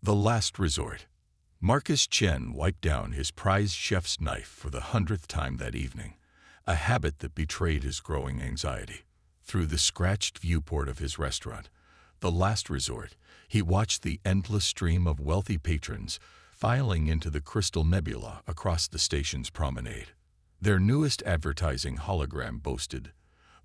The last resort. Marcus Chen wiped down his prized chef's knife for the 100th time that evening, a habit that betrayed his growing anxiety. Through the scratched viewport of his restaurant, the last resort, he watched the endless stream of wealthy patrons filing into the crystal nebula across the station's promenade. Their newest advertising hologram boasted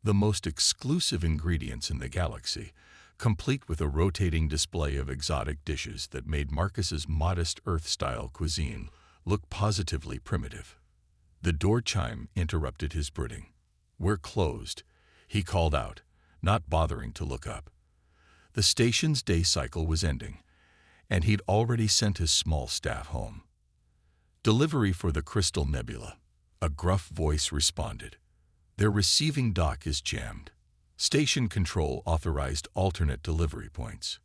the most exclusive ingredients in the galaxy, complete with a rotating display of exotic dishes that made Marcus's modest Earth-style cuisine look positively primitive. The door chime interrupted his brooding. "We're closed," he called out, not bothering to look up. The station's day cycle was ending, and he'd already sent his small staff home. "Delivery for the Crystal Nebula," a gruff voice responded. "Their receiving dock is jammed. Station control authorized alternate delivery points."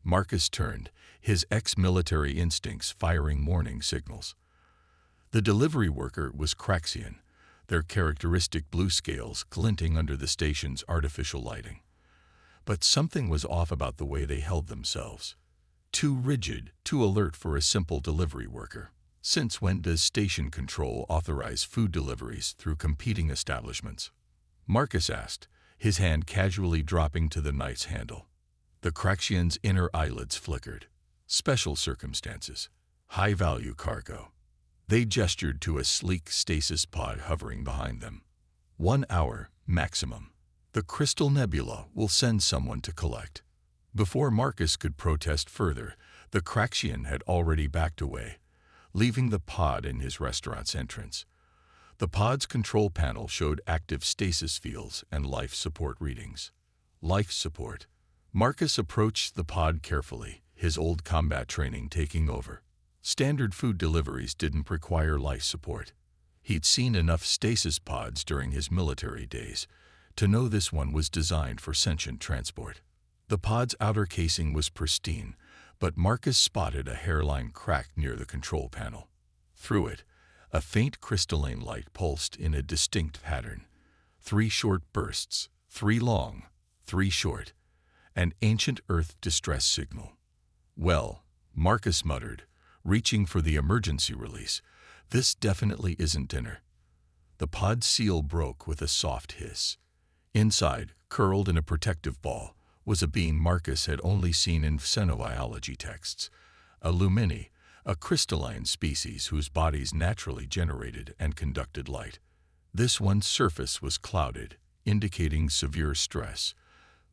Marcus turned, his ex-military instincts firing warning signals. The delivery worker was Craxian, their characteristic blue scales glinting under the station's artificial lighting. But something was off about the way they held themselves. Too rigid, too alert for a simple delivery worker. Since when does station control authorize food deliveries through competing establishments? Marcus asked, his hand casually dropping to the knife's handle. The Craxian's inner eyelids flickered. "Special circumstances. High-value cargo." They gestured to a sleek stasis pod hovering behind them. "1 hour, maximum. The Crystal Nebula will send someone to collect." Before Marcus could protest further, the Craxian had already backed away, leaving the pod in his restaurant's entrance. The pod's control panel showed active stasis fields and life support readings. Life support. Marcus approached the pod carefully, his old combat training taking over. Standard food deliveries didn't require life support. He'd seen enough stasis pods during his military days to know this one was designed for sentient transport. The pod's outer casing was pristine, but Marcus spotted a hairline crack near the control panel. Through it, a faint crystalline light pulsed in a distinct pattern. 3 short bursts, 3 long, 3 short, an ancient Earth distress signal. "Well," Marcus muttered, reaching for the emergency release, "this definitely isn't dinner." The pod seal broke with a soft hiss. Inside, curled in a protective ball, was a being Marcus had only seen in xenobiology texts, a lumini, a crystalline species whose bodies naturally generated and conducted light. This one's surface was clouded, indicating severe stress,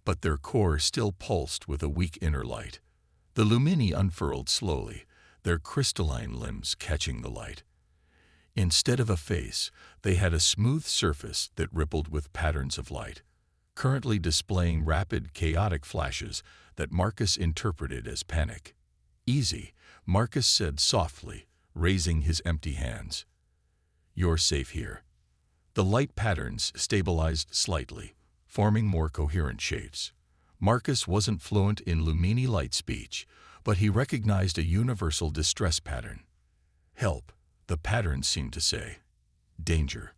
but their core still pulsed with a weak inner light. The lumini unfurled slowly, their crystalline limbs catching the light. Instead of a face, they had a smooth surface that rippled with patterns of light, currently displaying rapid, chaotic flashes that Marcus interpreted as panic. "Easy," Marcus said softly, raising his empty hands. "You're safe here." The light patterns stabilized slightly, forming more coherent shapes. Marcus wasn't fluent in lumini light speech, but he recognized a universal distress pattern. "Help," the patterns seemed to say. "Danger."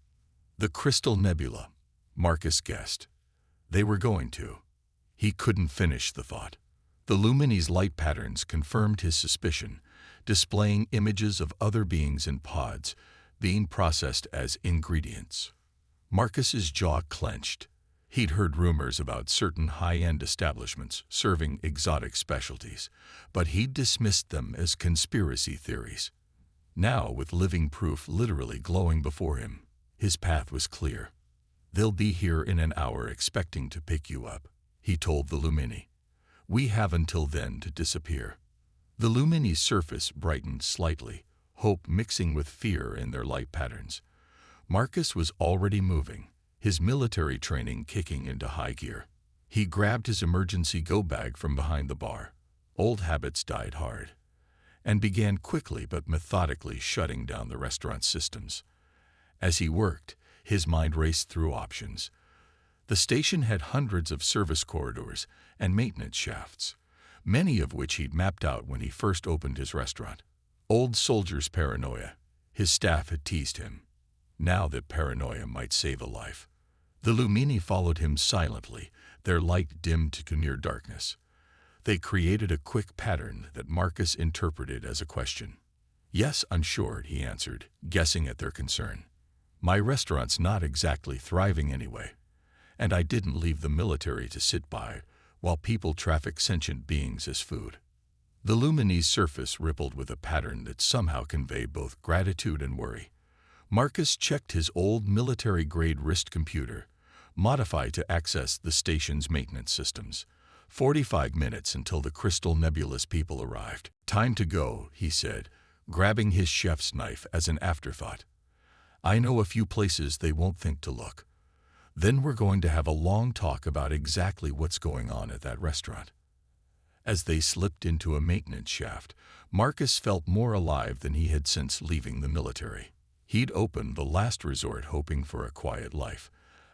"The Crystal Nebula," Marcus guessed. They were going to. He couldn't finish the thought. The lumini's light patterns confirmed his suspicion, displaying images of other beings in pods, being processed as ingredients. Marcus's jaw clenched. He'd heard rumors about certain high-end establishments serving exotic specialties, but he'd dismissed them as conspiracy theories. Now, with living proof literally glowing before him, his path was clear. "They'll be here in an hour expecting to pick you up," he told the lumini. "We have until then to disappear." The lumini's surface brightened slightly, hope mixing with fear in their light patterns. Marcus was already moving, his military training kicking into high gear. He grabbed his emergency go bag from behind the bar. Old habits died hard, and began quickly but methodically shutting down the restaurant's systems. As he worked, his mind raced through options. The station had hundreds of service corridors and maintenance shafts, many of which he'd mapped out when he first opened his restaurant. Old soldier's paranoia. His staff had teased him. Now that paranoia might save a life. The lumini followed him silently, their light dimmed to near darkness. They created a quick pattern that Marcus interpreted as a question. "Yes, unsure," he answered, guessing at their concern. "My restaurant's not exactly thriving anyway. And I didn't leave the military to sit by while people traffic sentient beings as food." The Lumini's surface rippled with a pattern that somehow conveyed both gratitude and worry. Marcus checked his old military-grade wrist computer, modified to access the station's maintenance systems. 45 minutes until the Crystal Nebula's people arrived. "Time to go," he said, grabbing his chef's knife as an afterthought. "I know a few places they won't think to look. Then we're going to have a long talk about exactly what's going on at that restaurant." As they slipped into a maintenance shaft, Marcus felt more alive than he had since leaving the military. He'd opened the last resort hoping for a quiet life,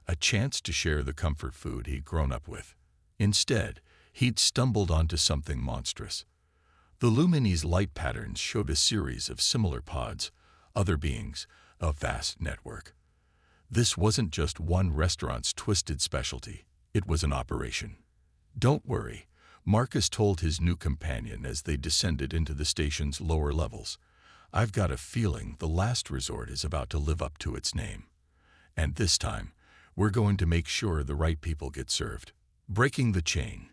a chance to share the comfort food he'd grown up with. Instead, he'd stumbled onto something monstrous. The Lumini's light patterns showed a series of similar pods, other beings, a vast network. This wasn't just one restaurant's twisted specialty, it was an operation. "Don't worry," Marcus told his new companion as they descended into the station's lower levels. "I've got a feeling the last resort is about to live up to its name. And this time, we're going to make sure the right people get served." Breaking the chain.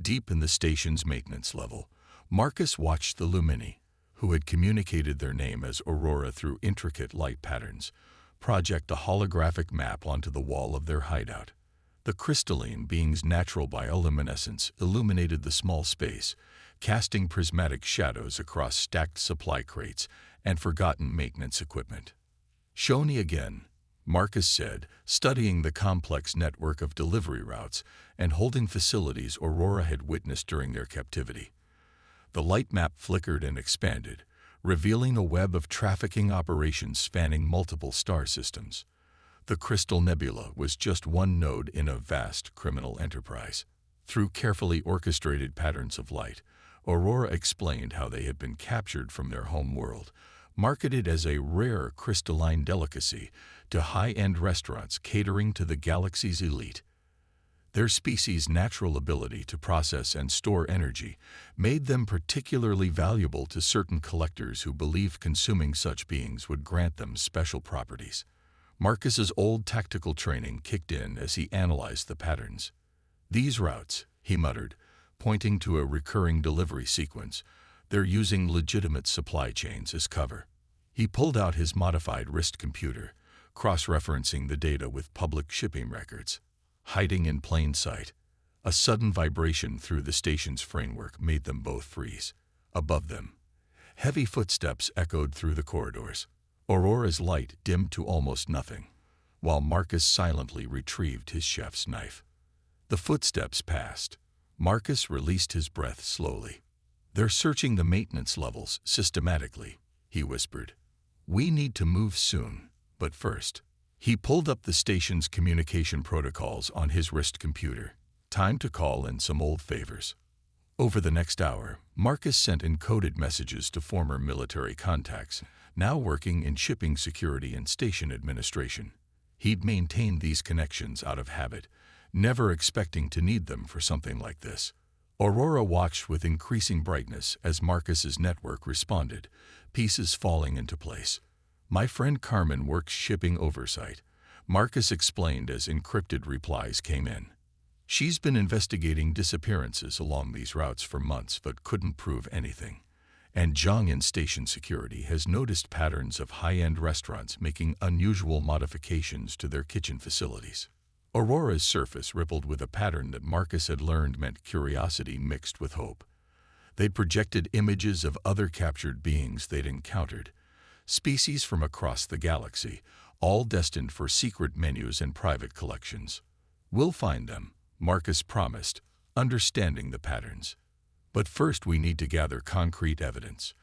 Deep in the station's maintenance level, Marcus watched the Lumini, who had communicated their name as Aurora through intricate light patterns, project a holographic map onto the wall of their hideout. The crystalline being's natural bioluminescence illuminated the small space, casting prismatic shadows across stacked supply crates and forgotten maintenance equipment. "Show me again," Marcus said, studying the complex network of delivery routes and holding facilities Aurora had witnessed during their captivity. The light map flickered and expanded, revealing a web of trafficking operations spanning multiple star systems. The Crystal Nebula was just one node in a vast criminal enterprise. Through carefully orchestrated patterns of light, Aurora explained how they had been captured from their home world, marketed as a rare crystalline delicacy to high-end restaurants catering to the galaxy's elite. Their species' natural ability to process and store energy made them particularly valuable to certain collectors who believed consuming such beings would grant them special properties. Marcus's old tactical training kicked in as he analyzed the patterns. "These routes," he muttered, pointing to a recurring delivery sequence, "they're using legitimate supply chains as cover." He pulled out his modified wrist computer, cross-referencing the data with public shipping records. Hiding in plain sight, a sudden vibration through the station's framework made them both freeze. Above them, heavy footsteps echoed through the corridors. Aurora's light dimmed to almost nothing, while Marcus silently retrieved his chef's knife. The footsteps passed. Marcus released his breath slowly. "They're searching the maintenance levels systematically," he whispered. "We need to move soon, but first." He pulled up the station's communication protocols on his wrist computer. Time to call in some old favors. Over the next hour, Marcus sent encoded messages to former military contacts, now working in shipping security and station administration. He'd maintained these connections out of habit, never expecting to need them for something like this. Aurora watched with increasing brightness as Marcus's network responded, pieces falling into place. "My friend Carmen works shipping oversight," Marcus explained as encrypted replies came in. "She's been investigating disappearances along these routes for months but couldn't prove anything. And Zhang in station security has noticed patterns of high-end restaurants making unusual modifications to their kitchen facilities." Aurora's surface rippled with a pattern that Marcus had learned meant curiosity mixed with hope. They'd projected images of other captured beings they'd encountered, species from across the galaxy, all destined for secret menus and private collections. "We'll find them," Marcus promised, understanding the patterns. "But first we need to gather concrete evidence,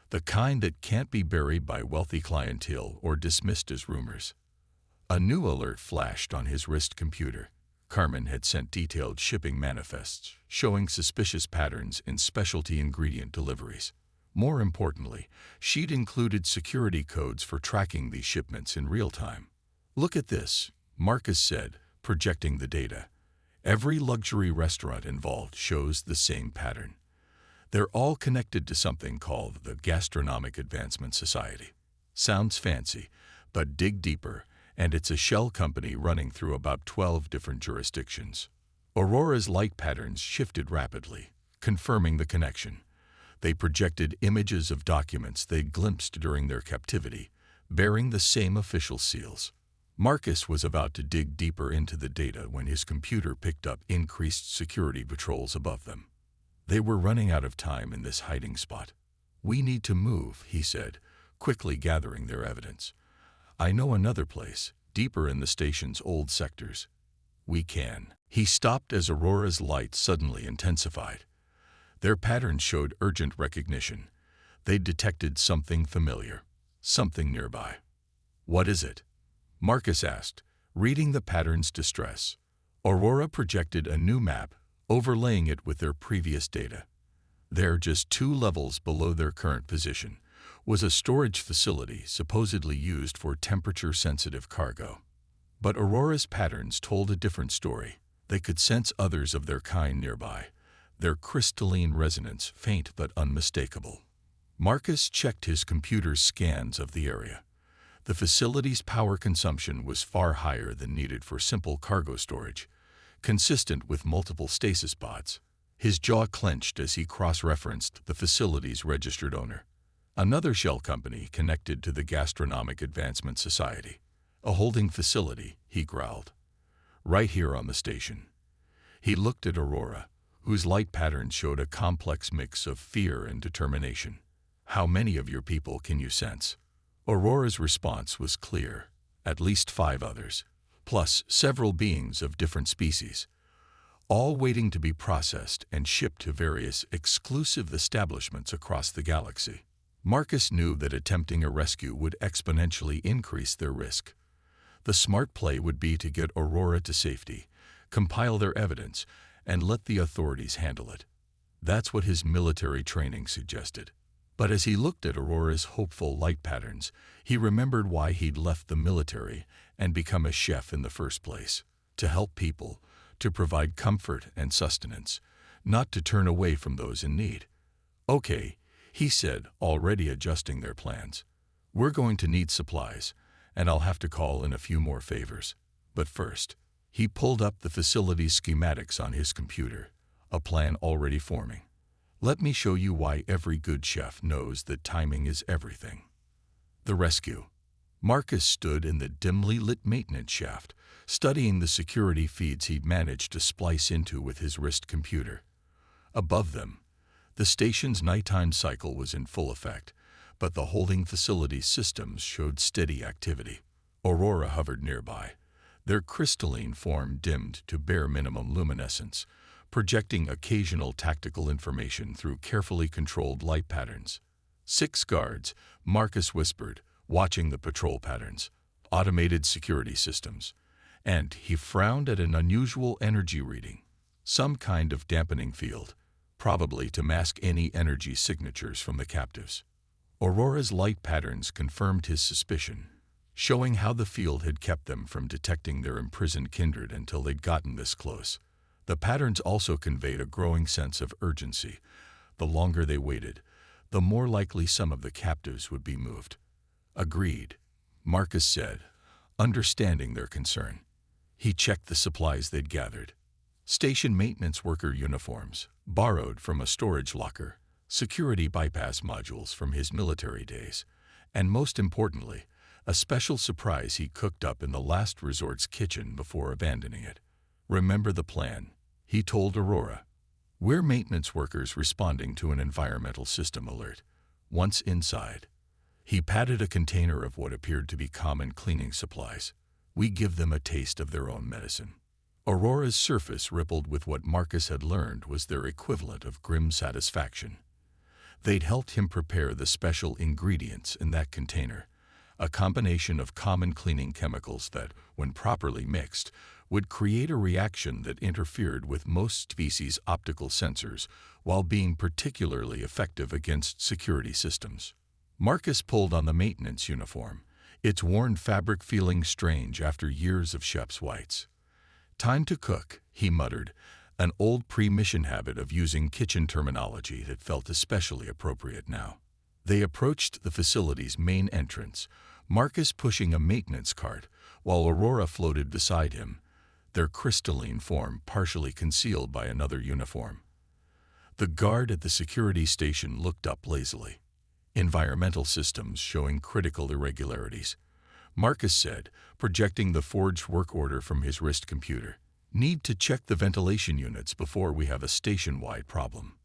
the kind that can't be buried by wealthy clientele or dismissed as rumors." A new alert flashed on his wrist computer. Carmen had sent detailed shipping manifests showing suspicious patterns in specialty ingredient deliveries. More importantly, she'd included security codes for tracking these shipments in real time. "Look at this," Marcus said, projecting the data. Every luxury restaurant involved shows the same pattern. They're all connected to something called the Gastronomic Advancement Society. Sounds fancy, but dig deeper, and it's a shell company running through about 12 different jurisdictions. Aurora's light patterns shifted rapidly, confirming the connection. They projected images of documents they'd glimpsed during their captivity, bearing the same official seals. Marcus was about to dig deeper into the data when his computer picked up increased security patrols above them. They were running out of time in this hiding spot. "We need to move," he said, quickly gathering their evidence. "I know another place, deeper in the station's old sectors." "We can." He stopped as Aurora's light suddenly intensified. Their patterns showed urgent recognition. They'd detected something familiar, something nearby. "What is it?" Marcus asked, reading the pattern's distress. Aurora projected a new map, overlaying it with their previous data. There, just 2 levels below their current position, was a storage facility supposedly used for temperature-sensitive cargo. But Aurora's patterns told a different story. They could sense others of their kind nearby, their crystalline resonance faint but unmistakable. Marcus checked his computer's scans of the area. The facility's power consumption was far higher than needed for simple cargo storage, consistent with multiple stasis pods. His jaw clenched as he cross-referenced the facility's registered owner. Another shell company connected to the Gastronomic Advancement Society. "A holding facility," he growled. "Right here on the station." He looked at Aurora, whose light patterns showed a complex mix of fear and determination. "How many of your people can you sense?" Aurora's response was clear. "At least 5 others, plus several beings of different species, all waiting to be processed and shipped to various exclusive establishments across the galaxy." Marcus knew that attempting a rescue would exponentially increase their risk. The smart play would be to get Aurora to safety, compile their evidence, and let the authorities handle it. That's what his military training suggested. But as he looked at Aurora's hopeful light patterns, he remembered why he'd left the military and become a chef in the first place: to help people, to provide comfort and sustenance, not to turn away from those in need. "Okay," he said, already adjusting their plans. "We're going to need supplies, and I'll have to call in a few more favors. But first," he pulled up the facility's schematics on his computer, a plan already forming. "Let me show you why every good chef knows that timing is everything." The rescue. Marcus stood in the dimly lit maintenance shaft, studying the security feeds he'd managed to splice into with his wrist computer. Above them, the station's nighttime cycle was in full effect, but the holding facility's systems showed steady activity. Aurora hovered nearby, their crystalline form dimmed to bare minimum luminescence, projecting occasional tactical information through carefully controlled light patterns. 6 guards, Marcus whispered, watching the patrol patterns. Automated security systems. And he frowned at an unusual energy reading. Some kind of dampening field, probably to mask any energy signatures from the captives. Aurora's light patterns confirmed his suspicion, showing how the field had kept them from detecting their imprisoned kindred until they'd gotten this close. The patterns also conveyed a growing sense of urgency. The longer they waited, the more likely some of the captives would be moved. "Agreed," Marcus said, understanding their concern. He checked the supplies they'd gathered. Station maintenance worker uniforms, borrowed from a storage locker, security bypass modules from his military days, and most importantly, a special surprise he cooked up in the last resort's kitchen before abandoning it. "Remember the plan," he told Aurora. "We're maintenance workers responding to an environmental system alert. Once inside," he patted a container of what appeared to be common cleaning supplies. "We give them a taste of their own medicine." Aurora's surface rippled with what Marcus had learned was their equivalent of grim satisfaction. They'd helped him prepare the special ingredients in that container, a combination of common cleaning chemicals that, when properly mixed, would create a reaction that interfered with most species' optical sensors while being particularly effective against security systems. Marcus pulled on the maintenance uniform, its worn fabric feeling strange after years of chef's whites. "Time to cook," he muttered, an old pre-mission habit of using kitchen terminology that felt especially appropriate now. They approached the facility's main entrance, Marcus pushing a maintenance cart, while Aurora floated beside him, their crystalline form partially concealed by another uniform. The guard at the security station looked up lazily. "Environmental systems showing critical irregularities," Marcus said, projecting the forged work order from his wrist computer. "Need to check the ventilation units before we have a station-wide problem."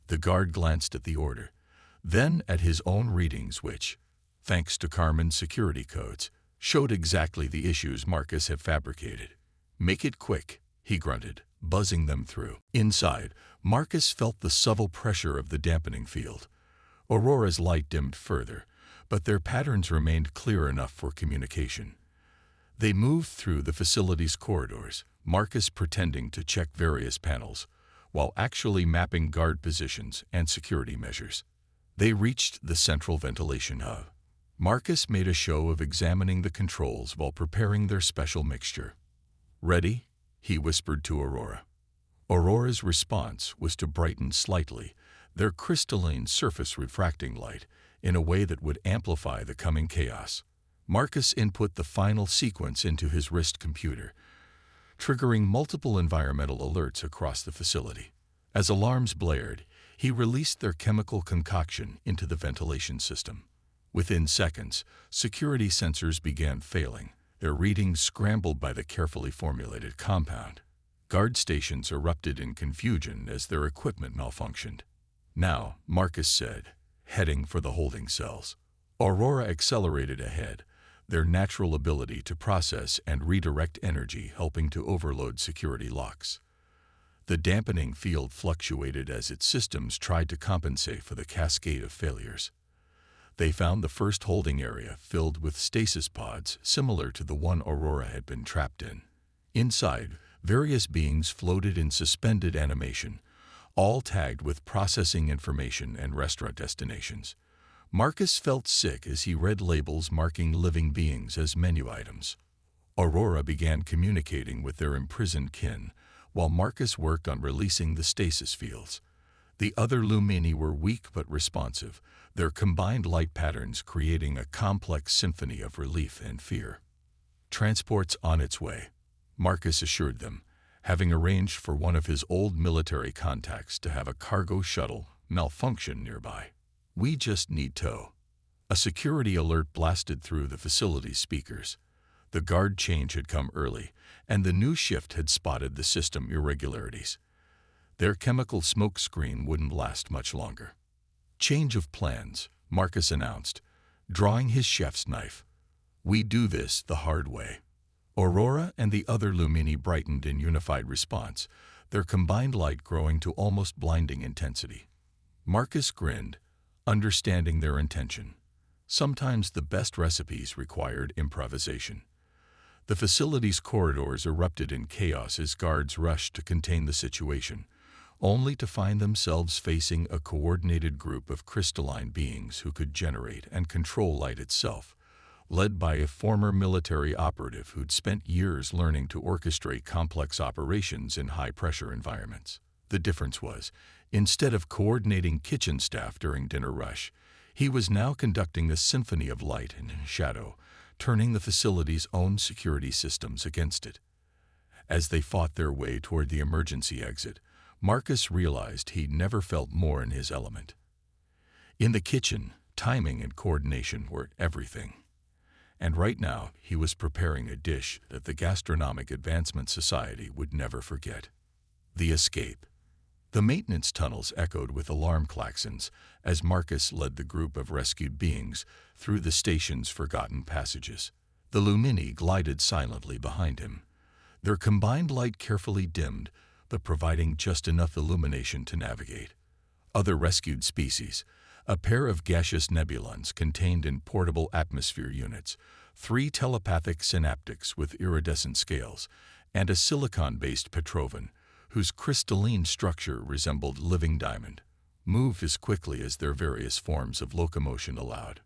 The guard glanced at the order, then at his own readings which, thanks to Carmen's security codes, showed exactly the issues Marcus had fabricated. "Make it quick," he grunted, buzzing them through. Inside, Marcus felt the subtle pressure of the dampening field. Aurora's light dimmed further, but their patterns remained clear enough for communication. They moved through the facility's corridors, Marcus pretending to check various panels, while actually mapping guard positions and security measures. They reached the central ventilation hub. Marcus made a show of examining the controls while preparing their special mixture. "Ready?" he whispered to Aurora. Aurora's response was to brighten slightly, their crystalline surface refracting light in a way that would amplify the coming chaos. Marcus input the final sequence into his wrist computer, triggering multiple environmental alerts across the facility. As alarms blared, he released their chemical concoction into the ventilation system. Within seconds, security sensors began failing, their readings scrambled by the carefully formulated compound. Guard stations erupted in confusion as their equipment malfunctioned. "Now," Marcus said, heading for the holding cells. Aurora accelerated ahead, their natural ability to process and redirect energy helping to overload security locks. The dampening field fluctuated as its systems tried to compensate for the cascade of failures. They found the first holding area filled with stasis pods similar to the one Aurora had been trapped in. Inside, various beings floated in suspended animation, all tagged with processing information and restaurant destinations. Marcus felt sick as he read labels marking living beings as menu items. Aurora began communicating with their imprisoned kin, while Marcus worked on releasing the stasis fields. The other Lumini were weak but responsive, their combined light patterns creating a complex symphony of relief and fear. "Transport's on its way," Marcus assured them, having arranged for one of his old military contacts to have a cargo shuttle malfunction nearby. "We just need tow." A security alert blasted through the facility's speakers. The guard change had come early, and the new shift had spotted the system irregularities. Their chemical smoke screen wouldn't last much longer. "Change of plans," Marcus announced, drawing his chef's knife. "We do this the hard way." Aurora and the other Lumini brightened in unified response, their combined light growing to almost blinding intensity. Marcus grinned, understanding their intention. Sometimes the best recipes required improvisation. The facility's corridors erupted in chaos as guards rushed to contain the situation, only to find themselves facing a coordinated group of crystalline beings who could generate and control light itself, led by a former military operative who'd spent years learning to orchestrate complex operations in high-pressure environments. The difference was, instead of coordinating kitchen staff during dinner rush, he was now conducting a symphony of light and shadow, turning the facility's own security systems against it. As they fought their way toward the emergency exit, Marcus realized he'd never felt more in his element. In the kitchen, timing and coordination were everything. And right now, he was preparing a dish that the Gastronomic Advancement Society would never forget. The escape. The maintenance tunnels echoed with alarm klaxons as Marcus led the group of rescued beings through the station's forgotten passages. The Lumini glided silently behind him, their combined light carefully dimmed, but providing just enough illumination to navigate. Other rescued species, a pair of gaseous nebulons contained in portable atmosphere units, 3 telepathic synaptics with iridescent scales, and a silicon-based Petrovan, whose crystalline structure resembled living diamond, moved as quickly as their various forms of locomotion allowed.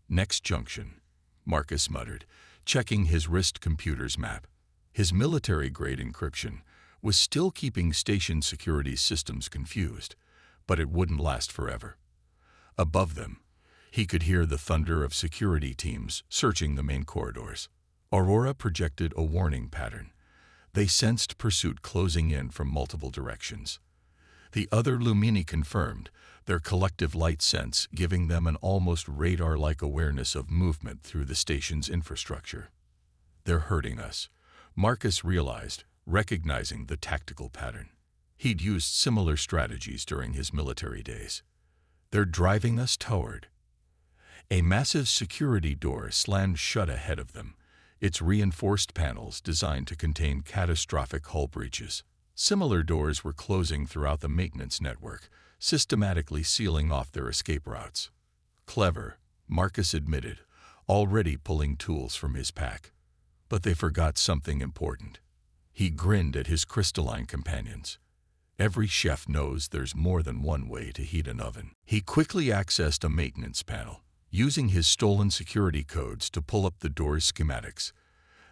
"Next junction," Marcus muttered, checking his wrist computer's map. His military-grade encryption was still keeping station security systems confused, but it wouldn't last forever. Above them, he could hear the thunder of security teams searching the main corridors. Aurora projected a warning pattern. They sensed pursuit closing in from multiple directions. The other Lumini confirmed, their collective light sense giving them an almost radar-like awareness of movement through the station's infrastructure. "They're hurting us," Marcus realized, recognizing the tactical pattern. He'd used similar strategies during his military days. "They're driving us toward." A massive security door slammed shut ahead of them, its reinforced panels designed to contain catastrophic hull breaches. Similar doors were closing throughout the maintenance network, systematically sealing off their escape routes. Clever, Marcus admitted, already pulling tools from his pack. But they forgot something important. He grinned at his crystalline companions. Every chef knows there's more than one way to heat an oven. He quickly accessed a maintenance panel, using his stolen security codes to pull up the door's schematics.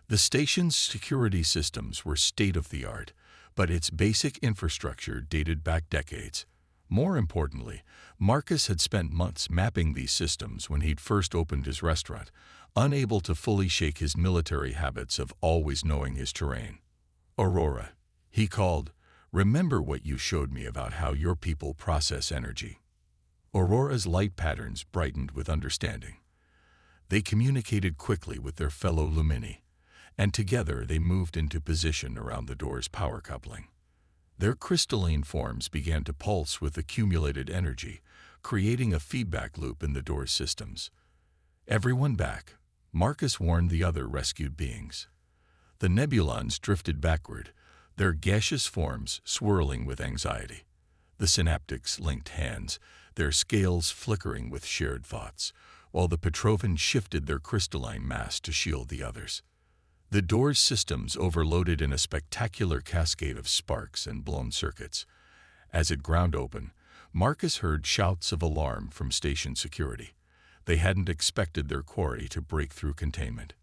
The station's security systems were state-of-the-art, but its basic infrastructure dated back decades. More importantly, Marcus had spent months mapping these systems when he'd first opened his restaurant, unable to fully shake his military habits of always knowing his terrain. "Aurora," he called, "remember what you showed me about how your people process energy." Aurora's light patterns brightened with understanding. They communicated quickly with their fellow Lumini, and together they moved into position around the door's power coupling. Their crystalline forms began to pulse with accumulated energy, creating a feedback loop in the door's systems. "Everyone back," Marcus warned the other rescued beings. The Nebulons drifted backward, their gaseous forms swirling with anxiety. The synaptics linked hands, their scales flickering with shared thoughts, while the Petrovans shifted their crystalline mass to shield the others. The door's systems overloaded in a spectacular cascade of sparks and blown circuits. As it ground open, Marcus heard shouts of alarm from station security. They hadn't expected their quarry to break through containment.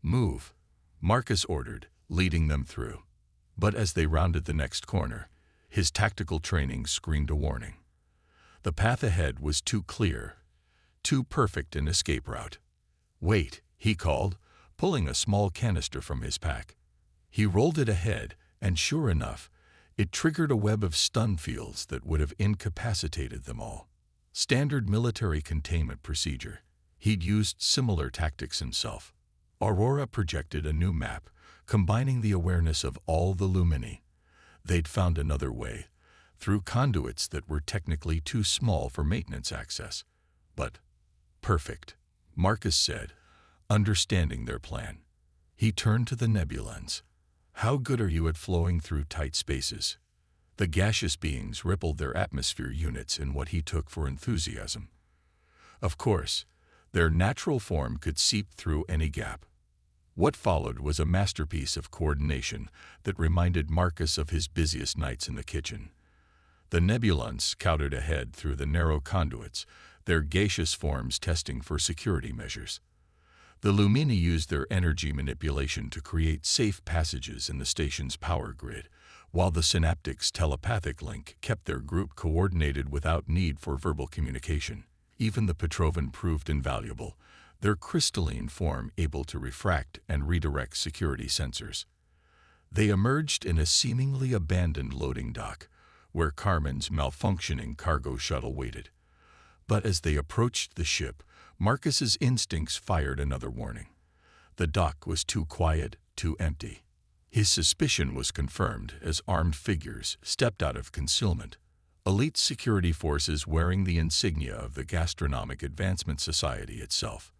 "Move," Marcus ordered, leading them through. But as they rounded the next corner, his tactical training screamed a warning. The path ahead was too clear, too perfect an escape route. "Wait," he called, pulling a small canister from his pack. He rolled it ahead, and sure enough, it triggered a web of stun fields that would have incapacitated them all. Standard military containment procedure. He'd used similar tactics himself. Aurora projected a new map, combining the awareness of all the Lumini. They'd found another way, through conduits that were technically too small for maintenance access. But perfect, Marcus said, understanding their plan. He turned to the Nebulons. "How good are you at flowing through tight spaces?" The gaseous beings rippled their atmosphere units in what he took for enthusiasm. Of course, their natural form could seep through any gap. What followed was a masterpiece of coordination that reminded Marcus of his busiest nights in the kitchen. The Nebulons scouted ahead through the narrow conduits, their gaseous forms testing for security measures. The Lumini used their energy manipulation to create safe passages in the station's power grid, while the Synaptic's telepathic link kept their group coordinated without need for verbal communication. Even the Petrovan proved invaluable, their crystalline form able to refract and redirect security sensors. They emerged in a seemingly abandoned loading dock, where Carmen's malfunctioning cargo shuttle waited. But as they approached the ship, Marcus's instincts fired another warning. The dock was too quiet, too empty. His suspicion was confirmed as armed figures stepped out of concealment, elite security forces wearing the insignia of the Gastronomic Advancement Society itself.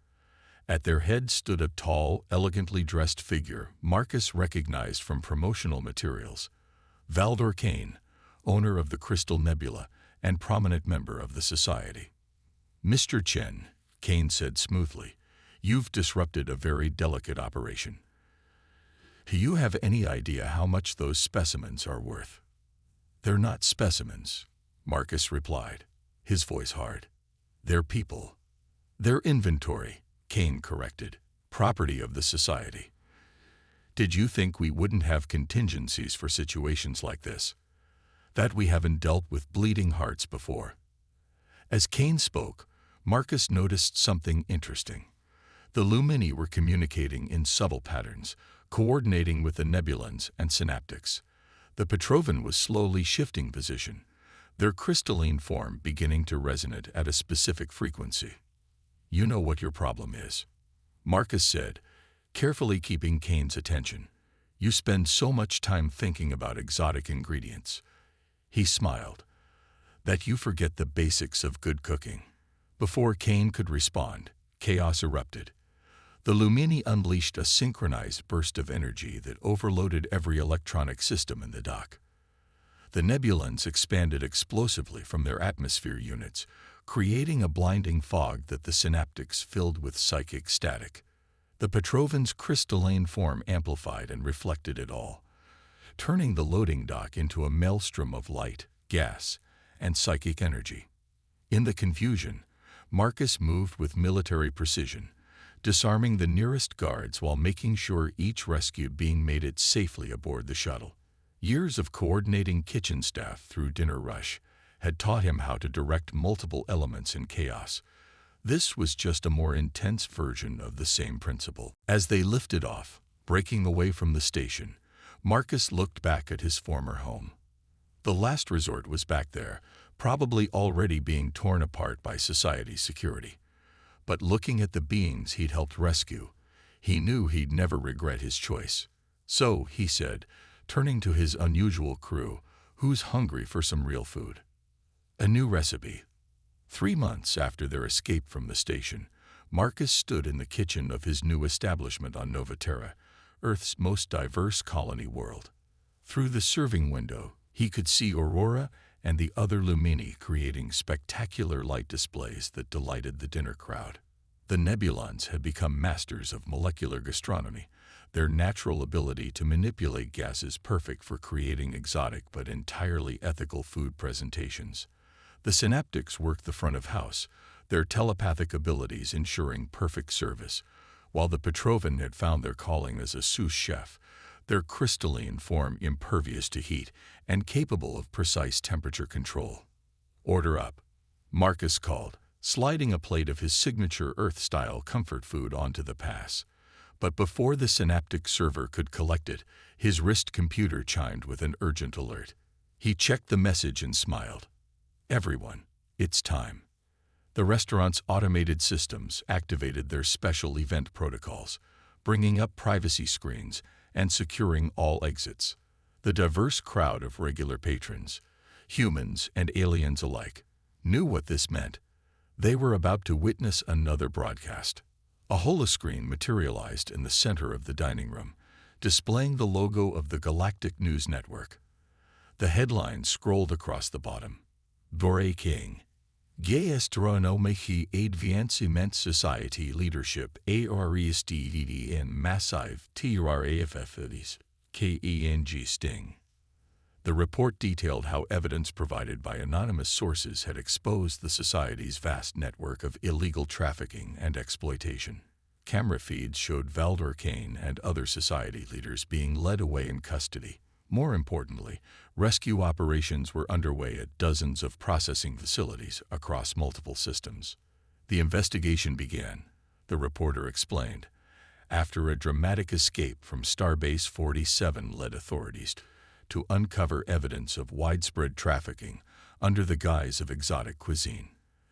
At their head stood a tall, elegantly dressed figure Marcus recognized from promotional materials. Valdor Kane, owner of the Crystal Nebula and prominent member of the Society. "Mr. Chen," Kane said smoothly, "you've disrupted a very delicate operation. Do you have any idea how much those specimens are worth?" "They're not specimens," Marcus replied, his voice hard. "They're people." "They're inventory," Kane corrected, "property of the Society." Did you think we wouldn't have contingencies for situations like this? That we haven't dealt with bleeding hearts before?" As Kane spoke, Marcus noticed something interesting. The Lumini were communicating in subtle patterns, coordinating with the Nebulons and Synaptics. The Petrovan was slowly shifting position, their crystalline form beginning to resonate at a specific frequency. "You know what your problem is," Marcus said, carefully keeping Kane's attention. "You spend so much time thinking about exotic ingredients." He smiled. "That you forget the basics of good cooking." Before Kane could respond, chaos erupted. The Lumini unleashed a synchronized burst of energy that overloaded every electronic system in the dock. The Nebulons expanded explosively from their atmosphere units, creating a blinding fog that the Synaptics filled with psychic static. The Petrovan's crystalline form amplified and reflected it all, turning the loading dock into a maelstrom of light, gas, and psychic energy. In the confusion, Marcus moved with military precision, disarming the nearest guards while making sure each rescued being made it safely aboard the shuttle. Years of coordinating kitchen staff through dinner rush had taught him how to direct multiple elements in chaos. This was just a more intense version of the same principle. As they lifted off, breaking away from the station, Marcus looked back at his former home. The last resort was back there, probably already being torn apart by society's security. But looking at the beings he'd helped rescue, he knew he'd never regret his choice. "So," he said, turning to his unusual crew, "who's hungry for some real food?" A new recipe. 3 months after their escape from the station, Marcus stood in the kitchen of his new establishment on Nova Terra, Earth's most diverse colony world. Through the serving window, he could see Aurora and the other Lumini creating spectacular light displays that delighted the dinner crowd. The Nebulons had become masters of molecular gastronomy, their natural ability to manipulate gases perfect for creating exotic but entirely ethical food presentations. The Synaptics worked the front of house, their telepathic abilities ensuring perfect service, while the Petrovan had found their calling as a sous chef, their crystalline form impervious to heat and capable of precise temperature control. "Order up," Marcus called, sliding a plate of his signature Earth-style comfort food onto the pass. But before the Synaptic server could collect it, his wrist computer chimed with an urgent alert. He checked the message and smiled. "Everyone, it's time." The restaurant's automated systems activated their special event protocols, bringing up privacy screens and securing all exits. The diverse crowd of regular patrons, humans and aliens alike, knew what this meant. They were about to witness another broadcast. A holoscreen materialized in the center of the dining room, displaying the logo of the Galactic News Network. The headline scrolled across the bottom. "Breaking. Gastronomische Advancement Society Leadership ARESTD in Massive TRAFFs KENG Sting." The report detailed how evidence provided by anonymous sources had exposed the Society's vast network of illegal trafficking and exploitation. Camera feeds showed Valdor Kane and other Society leaders being led away in custody. More importantly, rescue operations were underway at dozens of processing facilities across multiple systems. The investigation began, the reporter explained, after a dramatic escape from Starbase 47 led authorities to uncover evidence of widespread trafficking under the guise of exotic cuisine.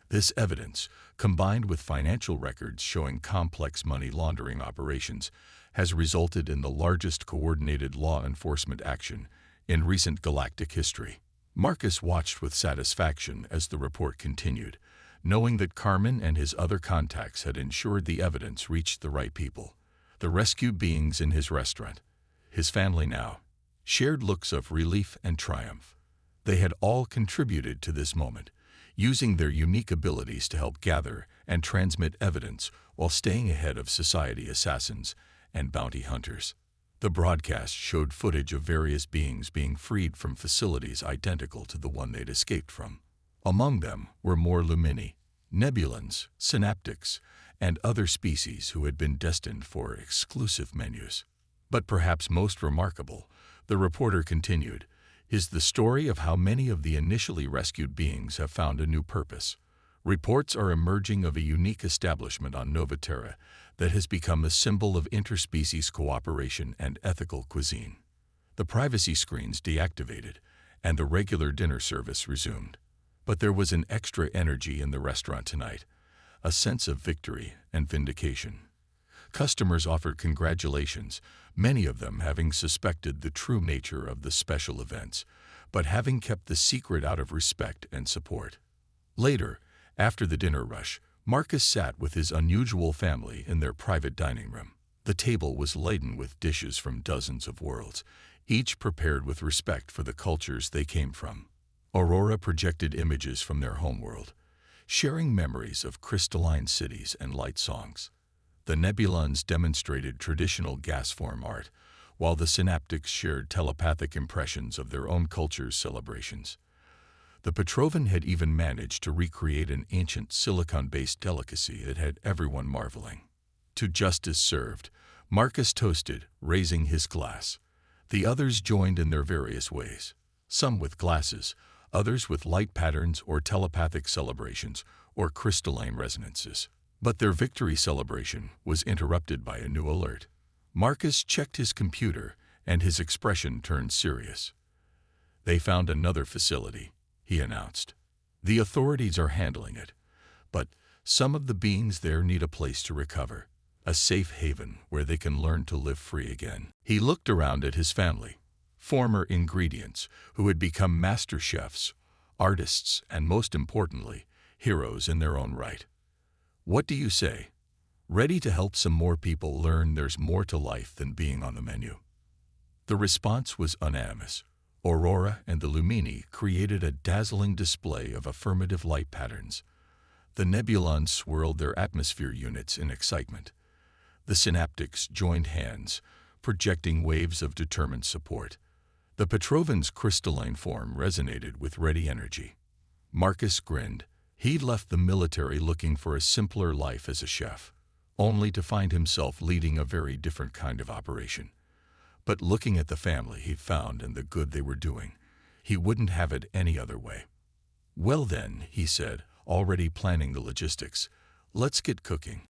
This evidence, combined with financial records showing complex money laundering operations, has resulted in the largest coordinated law enforcement action in recent galactic history. Marcus watched with satisfaction as the report continued, knowing that Carmen and his other contacts had ensured the evidence reached the right people. The rescued beings in his restaurant, his family now, shared looks of relief and triumph. They had all contributed to this moment, using their unique abilities to help gather and transmit evidence while staying ahead of society assassins and bounty hunters. The broadcast showed footage of various beings being freed from facilities identical to the one they'd escaped from. Among them were more Lumini, Nebulons, Synaptics, and other species who had been destined for exclusive menus. But perhaps most remarkable, the reporter continued, is the story of how many of the initially rescued beings have found a new purpose. Reports are emerging of a unique establishment on Nova Terra that has become a symbol of interspecies cooperation and ethical cuisine. The privacy screens deactivated, and the regular dinner service resumed. But there was an extra energy in the restaurant tonight, a sense of victory and vindication. Customers offered congratulations, many of them having suspected the true nature of the special events, but having kept the secret out of respect and support. Later, after the dinner rush, Marcus sat with his unusual family in their private dining room. The table was laden with dishes from dozens of worlds, each prepared with respect for the cultures they came from. Aurora projected images from their homeworld, sharing memories of crystalline cities and light songs. The Nebulons demonstrated traditional gas form art, while the Synaptics shared telepathic impressions of their own culture's celebrations. The Petrovan had even managed to recreate an ancient silicon-based delicacy that had everyone marveling. To justice served, Marcus toasted, raising his glass. The others joined in their various ways, some with glasses, others with light patterns or telepathic celebrations or crystalline resonances. But their victory celebration was interrupted by a new alert. Marcus checked his computer, and his expression turned serious. "They found another facility," he announced. "The authorities are handling it, but some of the beings there need a place to recover, a safe haven where they can learn to live free again." He looked around at his family, former ingredients who had become master chefs, artists, and most importantly, heroes in their own right. "What do you say? Ready to help some more people learn there's more to life than being on the menu?" The response was unanimous. Aurora and the Lumini created a dazzling display of affirmative light patterns. The Nebulons swirled their atmosphere units in excitement. The Synaptics joined hands, projecting waves of determined support. The Petrovan's crystalline form resonated with ready energy. Marcus grinned. He'd left the military looking for a simpler life as a chef, only to find himself leading a very different kind of operation. But looking at the family he'd found and the good they were doing, he wouldn't have it any other way. "Well then," he said, already planning the logistics, "let's get cooking."